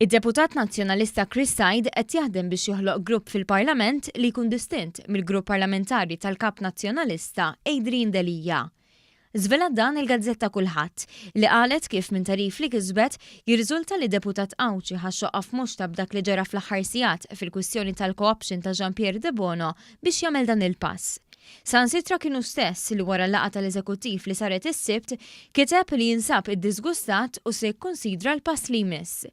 Id-Deputat Nazzjonalista Chris Said qed jaħdem biex joħloq grupp fil-Parlament li jkun distint mill-Grupp Parlamentari tal-Kap Nazzjonalista Adrian Delija. Żvelat dan il-Gazzetta Kulħadd li qalet kif minn tarif li kisbet jirriżulta li deputat Awċi ħaxxoqaf mhux ta' b'dak li ġara fl-aħħar sigħat fil-kwistjoni tal-co-option ta' Jean-Pierre De Bono biex jagħmel dan il-pass. Sansitra kienu stess li wara l-laqgħa tal-Eżekuttiv li saret is-Sibt kiteb li jinsab id-disgustat u se jikkunsidra l-pass li jmiss.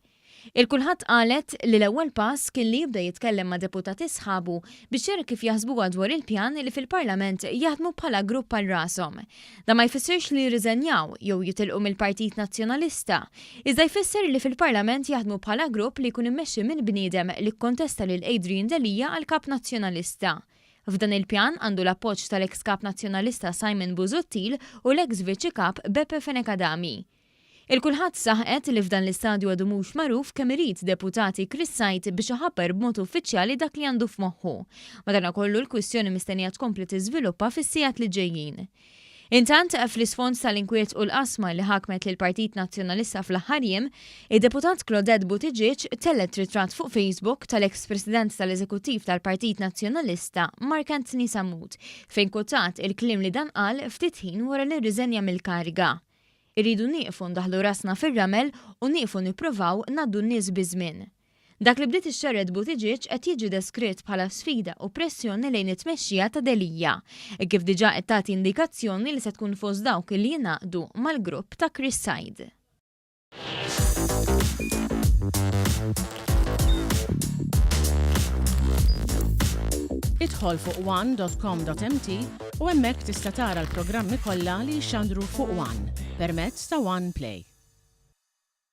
Il-kulħadd qalet li l-ewwel pass kien li jibda jitkellem ma' deputati sħabu biex jara kif jaħsbuha dwar il-pjan li fil-Parlament jaħdmu bħala grupp għal rashom. Da ma jfissirx li jirriżenjaw jew jitilqu mill-Partit Nazzjonalista, iżda jfisser li fil-Parlament jaħdmu bħala grupp li jkun immexxi minn bniedem li kkontesta lil Adrian Delija għal Kap Nazzjonalista. F'dan il-pjan għandu l-appoġġ tal-eks Kap Nazzjonalista Simon Busuttil u l-eks Viċi Kap Beppe Fenekadami. Il-kulħadd saħqet li f'dan l-istadju għadu mhux magħruf kemm irid deputati Chris Said biex iħabbar b'mod uffiċjali dak li għandu f'moħħu. Madankollu l-kwistjoni mistennija tkompli tiżviluppa fis-sigħat li ġejjin. Intant fl-isfond tal-inkwiet u l-qasma li ħakmet lil Partit Nazzjonalista fl-aħħar jiem, id-deputat Claudette Buttigieg tellet ritratt fuq Facebook tal-eks President tal-Eżekuttiv tal-Partit Nazzjonalista Mark Anthony Samut fejn qutat il-kliem li dan qal ftit ħin wara li rriżenja mill-kariga. Irridu nieqfu ndaħlu rasna fir-ramel u nieqfu nippruvaw ngħaddu n-nies biż-żmien. Dak li bdiet ixxerred Buttigieg qed jiġi deskritt bħala sfida u pressjoni lejn it-tmexxija ta' Delija, kif diġà qed tagħti indikazzjoni li se tkun fost dawk li jingħaqdu mal-grupp ta' Chris Said. Idħol fuq one.com.mt u hemmhekk tista' tara l-programmi kollha li jxandru fuq One permezz ta' One Play.